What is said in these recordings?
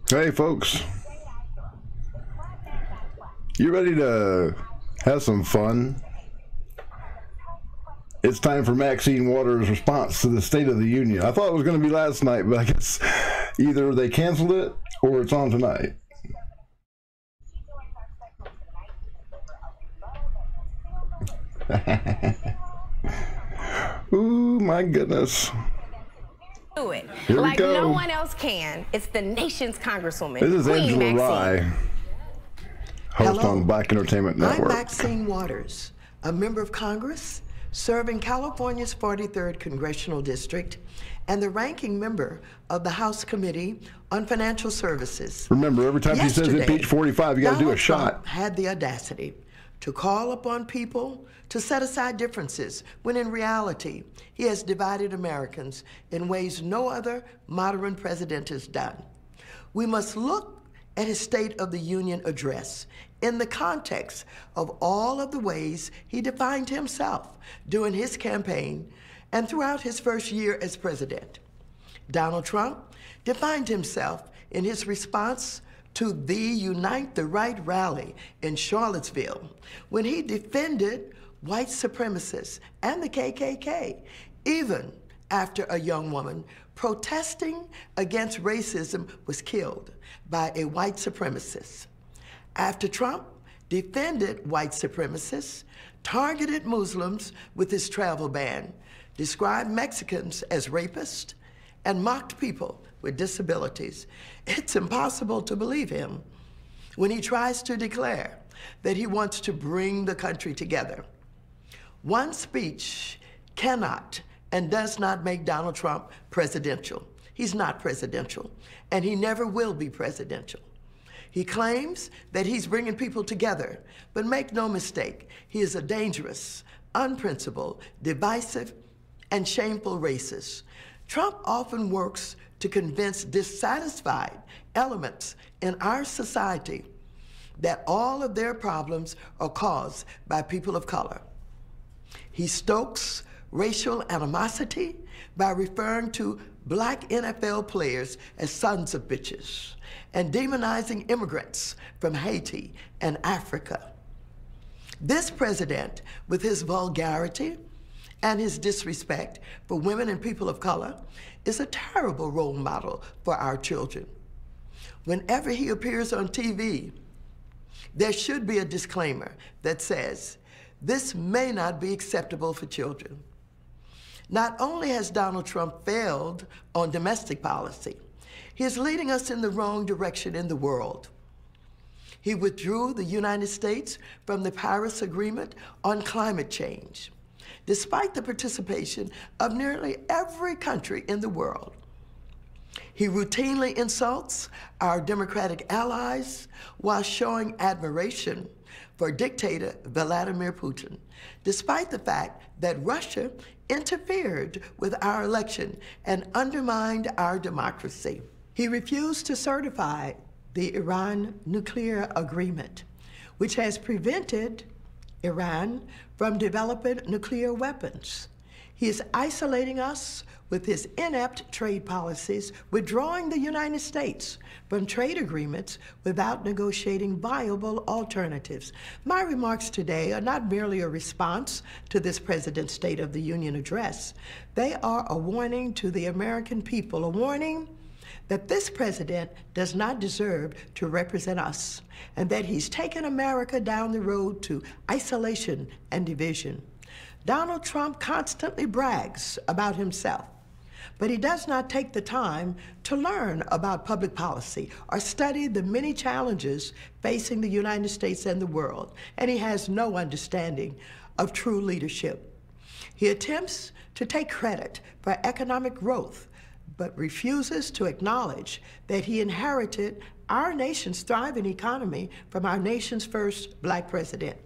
Hey folks, you ready to have some fun? It's time for Maxine Water's response to the State of the Union. I thought it was going to be last night, but I guess either they canceled it or it's on tonight. Ooh, my goodness. Do it. Here like we go. No one else can. It's the nation's congresswoman. This is Queen Angela Maxine. Rye, host Hello. on Black Entertainment Network. I'm Maxine Waters, a member of Congress serving California's 43rd Congressional District and the ranking member of the House Committee on Financial Services. Remember, every time she says impeach 45, you got to do a shot. Trump had the audacity to call upon people to set aside differences, when in reality, he has divided Americans in ways no other modern president has done. We must look at his State of the Union address in the context of all of the ways he defined himself during his campaign and throughout his first year as president. Donald Trump defined himself in his response to the Unite the Right rally in Charlottesville when he defended white supremacists and the KKK, even after a young woman protesting against racism was killed by a white supremacist. After Trump defended white supremacists, targeted Muslims with his travel ban, described Mexicans as rapists, and mocked people with disabilities, it's impossible to believe him when he tries to declare that he wants to bring the country together. One speech cannot and does not make Donald Trump presidential. He's not presidential, and he never will be presidential. He claims that he's bringing people together, but make no mistake, he is a dangerous, unprincipled, divisive, and shameful racist. Trump often works to convince dissatisfied elements in our society that all of their problems are caused by people of color. He stokes racial animosity by referring to black NFL players as sons of bitches and demonizing immigrants from Haiti and Africa. This president, with his vulgarity and his disrespect for women and people of color, is a terrible role model for our children. Whenever he appears on TV, there should be a disclaimer that says, "This may not be acceptable for children." Not only has Donald Trump failed on domestic policy, he is leading us in the wrong direction in the world. He withdrew the United States from the Paris Agreement on climate change, despite the participation of nearly every country in the world. He routinely insults our Democratic allies while showing admiration for dictator Vladimir Putin, despite the fact that Russia interfered with our election and undermined our democracy. He refused to certify the Iran nuclear agreement, which has prevented Iran from developing nuclear weapons. He is isolating us with his inept trade policies, withdrawing the United States from trade agreements without negotiating viable alternatives. My remarks today are not merely a response to this President's State of the Union address. They are a warning to the American people, a warning that this president does not deserve to represent us, and that he's taken America down the road to isolation and division. Donald Trump constantly brags about himself, but he does not take the time to learn about public policy or study the many challenges facing the United States and the world, and he has no understanding of true leadership. He attempts to take credit for economic growth, but refuses to acknowledge that he inherited our nation's thriving economy from our nation's first black president.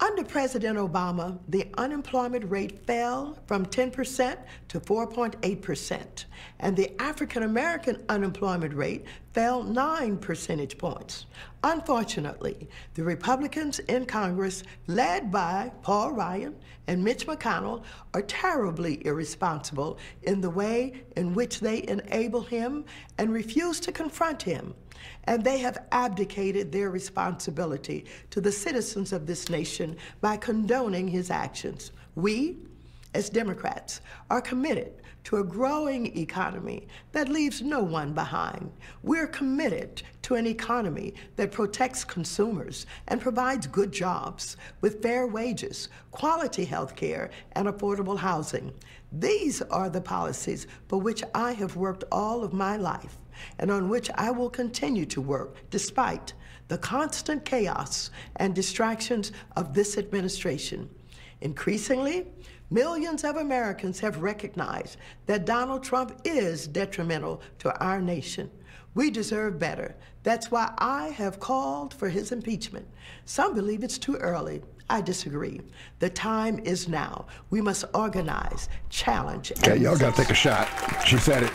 Under President Obama, the unemployment rate fell from 10% to 4.8%, and the African American unemployment rate fell 9 percentage points. Unfortunately, the Republicans in Congress, led by Paul Ryan and Mitch McConnell, are terribly irresponsible in the way in which they enable him and refuse to confront him. And they have abdicated their responsibility to the citizens of this nation by condoning his actions. We, as Democrats, are committed to a growing economy that leaves no one behind. We're committed to an economy that protects consumers and provides good jobs with fair wages, quality health care, and affordable housing. These are the policies for which I have worked all of my life, and on which I will continue to work despite the constant chaos and distractions of this administration. Increasingly, millions of Americans have recognized that Donald Trump is detrimental to our nation. We deserve better. That's why I have called for his impeachment. Some believe it's too early. I disagree. The time is now. We must organize, challenge, Okay, y'all got to take a shot. She said it.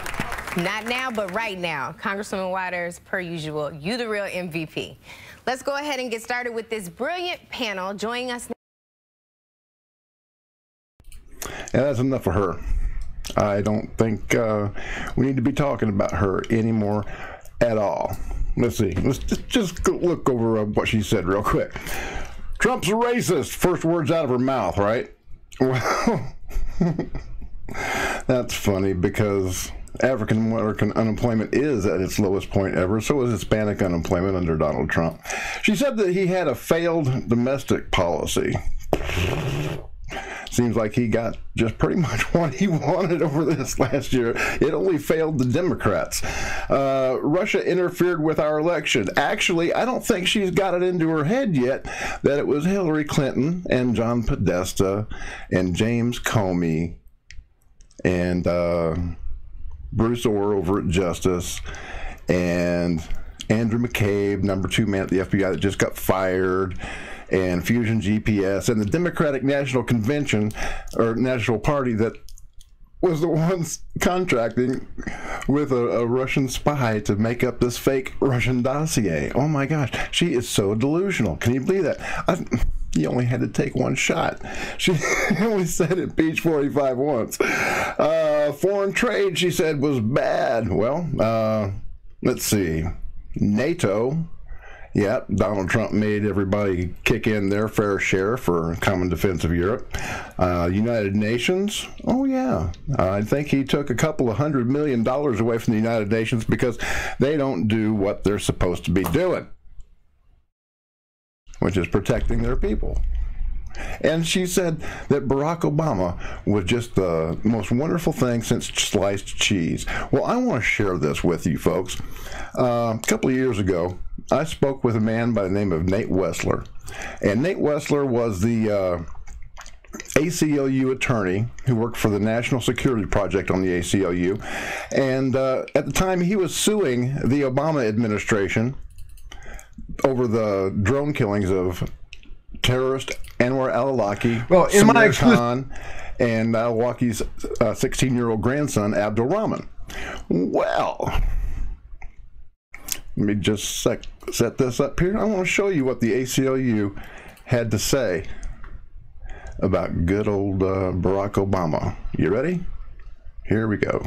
Not now, but right now. Congresswoman Waters, per usual, you the real MVP. Let's go ahead and get started with this brilliant panel. Joining us now. Yeah, that's enough for her. I don't think we need to be talking about her anymore at all. Let's see. Let's just go look over what she said real quick. Trump's a racist. First words out of her mouth, right? Well, that's funny because African American unemployment is at its lowest point ever. So is Hispanic unemployment under Donald Trump. She said that he had a failed domestic policy. Seems like he got just pretty much what he wanted over this last year. It only failed the Democrats. Russia interfered with our election. Actually, I don't think she's got it into her head yet that it was Hillary Clinton and John Podesta and James Comey and Bruce Orr over at Justice and Andrew McCabe, #2 man at the FBI that just got fired, and Fusion GPS, and the Democratic National Convention, or National Party, that was the ones contracting with a Russian spy to make up this fake Russian dossier. Oh my gosh, she is so delusional. Can you believe that? You only had to take one shot. She only said impeach 45 once. Foreign trade, she said, was bad. Well, let's see. NATO. Yeah, Donald Trump made everybody kick in their fair share for common defense of Europe. United Nations, oh yeah. I think he took a couple of $100 million away from the United Nations because they don't do what they're supposed to be doing, which is protecting their people. And she said that Barack Obama was just the most wonderful thing since sliced cheese. Well, I want to share this with you folks. A couple of years ago, I spoke with a man by the name of Nate Wessler. And Nate Wessler was the ACLU attorney who worked for the National Security Project on the ACLU. And at the time, he was suing the Obama administration over the drone killings of terrorist Anwar al-Awlaki, well, in my Khan, and al-Awlaki's 16-year-old grandson, Abdul Rahman. Well, let me just set this up here. I want to show you what the ACLU had to say about good old Barack Obama. You ready? Here we go.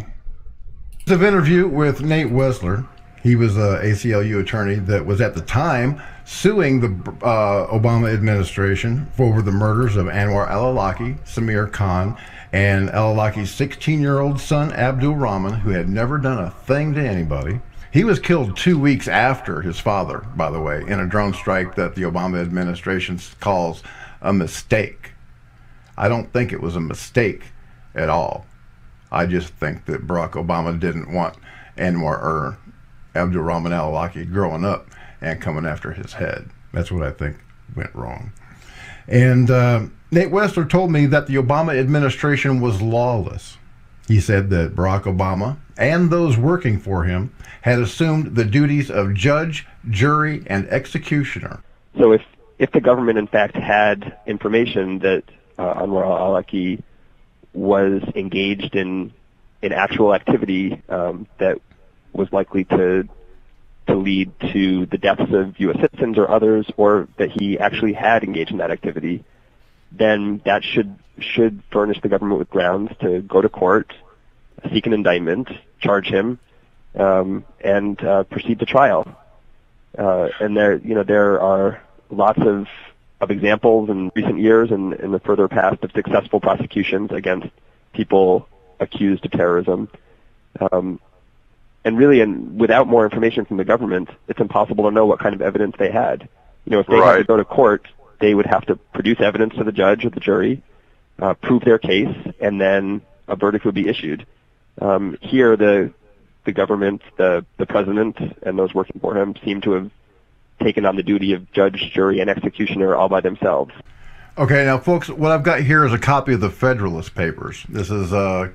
An interview with Nate Wessler. He was an ACLU attorney that was at the time suing the Obama administration over the murders of Anwar al-Awlaki, Samir Khan, and al-Awlaki's 16-year-old son, Abdul Rahman, who had never done a thing to anybody. He was killed 2 weeks after his father, by the way, in a drone strike that the Obama administration calls a mistake. I don't think it was a mistake at all. I just think that Barack Obama didn't want Anwar or Abdul Rahman al-Awlaki growing up and coming after his head. That's what I think went wrong. And Nate Wessler told me that the Obama administration was lawless. He said that Barack Obama and those working for him had assumed the duties of judge, jury, and executioner. So if if the government in fact had information that Anwar al-Awlaki was engaged in actual activity that was likely to lead to the deaths of U.S. citizens or others, or that he actually had engaged in that activity, then that should furnish the government with grounds to go to court, seek an indictment, charge him, and proceed to trial. And there are lots of examples in recent years and in the further past of successful prosecutions against people accused of terrorism. And really, without more information from the government, it's impossible to know what kind of evidence they had. If they had to go to court, they would have to produce evidence to the judge or the jury, prove their case, and then a verdict would be issued. Here, the government, the president, and those working for him seem to have taken on the duty of judge, jury, and executioner all by themselves. Okay, now, folks, what I've got here is a copy of the Federalist Papers. This is a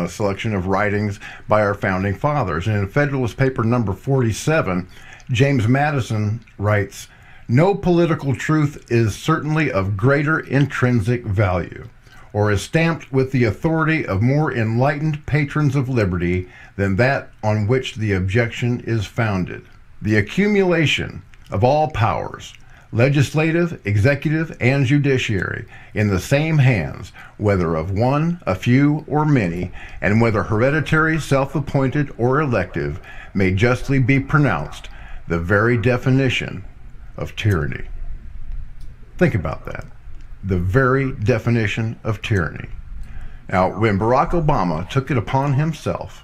selection of writings by our founding fathers. And in Federalist Paper number 47, James Madison writes, "No political truth is certainly of greater intrinsic value, or is stamped with the authority of more enlightened patrons of liberty than that on which the objection is founded. The accumulation of all powers, legislative, executive, and judiciary, in the same hands, whether of one, a few, or many, and whether hereditary, self-appointed, or elective, may justly be pronounced the very definition of tyranny." Think about that. The very definition of tyranny. Now, when Barack Obama took it upon himself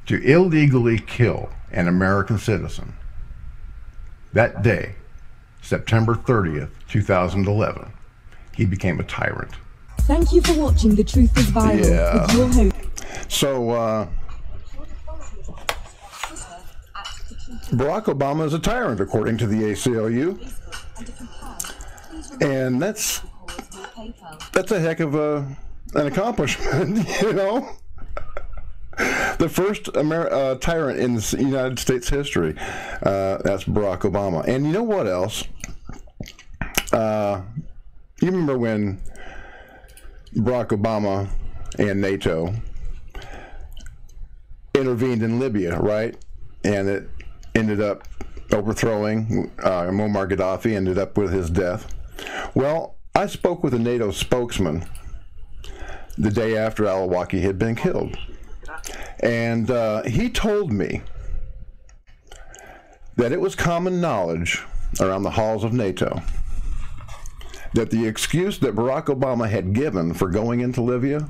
to illegally kill an American citizen, that day, September 30th, 2011, he became a tyrant. Thank you for watching The Truth is Viral with your host. So, Barack Obama is a tyrant, according to the ACLU. And that's a heck of an accomplishment, The first tyrant in the United States history. That's Barack Obama. And you know what else? You remember when Barack Obama and NATO intervened in Libya, right? And it ended up overthrowing Muammar Gaddafi, ended up with his death. Well, I spoke with a NATO spokesman the day after al-Awlaki had been killed. And he told me that it was common knowledge around the halls of NATO that the excuse that Barack Obama had given for going into Libya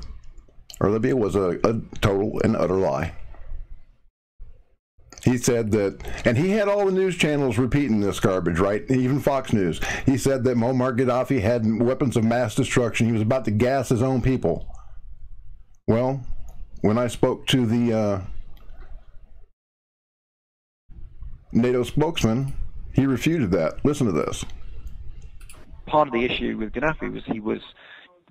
was a total and utter lie. He said that, and he had all the news channels repeating this garbage, right? Even Fox News. He said that Muammar Gaddafi had weapons of mass destruction. He was about to gas his own people. Well, when I spoke to the NATO spokesman, he refuted that. Listen to this. Part of the issue with Gaddafi was he was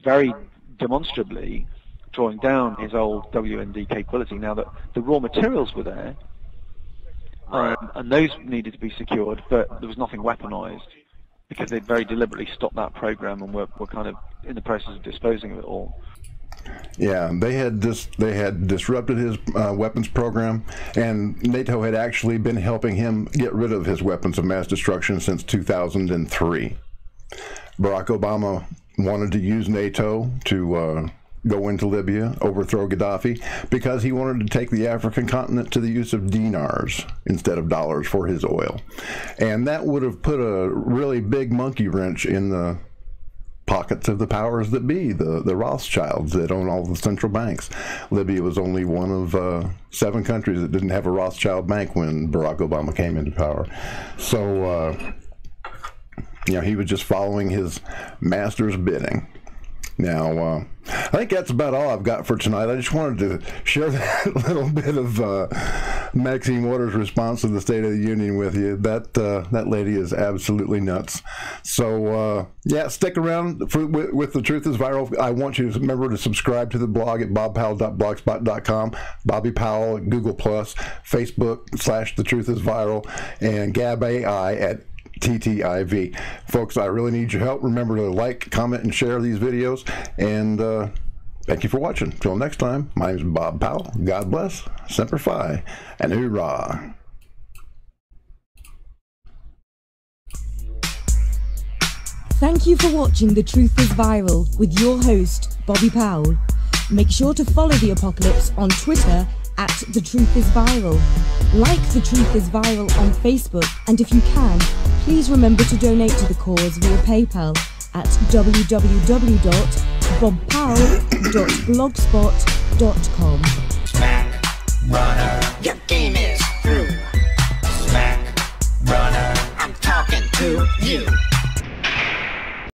very demonstrably drawing down his old WMD capability. Now that the raw materials were there, and those needed to be secured, but there was nothing weaponized because they'd very deliberately stopped that program and were kind of in the process of disposing of it all. Yeah, they had disrupted his weapons program, and NATO had actually been helping him get rid of his weapons of mass destruction since 2003. Barack Obama wanted to use NATO to go into Libya, overthrow Gaddafi, because he wanted to take the African continent to the use of dinars instead of dollars for his oil. And that would have put a really big monkey wrench in the pockets of the powers that be, the Rothschilds that own all the central banks. Libya was only one of 7 countries that didn't have a Rothschild bank when Barack Obama came into power. So, he was just following his master's bidding. Now, I think that's about all I've got for tonight. I just wanted to share that little bit of Maxine Water's response to the State of the Union with you. That lady is absolutely nuts. So, stick around with The Truth is Viral. I want you to remember to subscribe to the blog at bobpowell.blogspot.com, Bobby Powell at Google+, Facebook /The Truth is Viral, and Gab AI at TTiV. Folks, I really need your help. Remember to like, comment, and share these videos. And thank you for watching. Till next time, my name is Bob Powell. God bless, Semper Fi, and hoorah. Thank you for watching The Truth is Viral with your host, Bobby Powell. Make sure to follow The Apocalypse on Twitter at The Truth is Viral. Like The Truth is Viral on Facebook, and if you can, please remember to donate to the cause via PayPal at www.bobpowell.blogspot.com. Runner.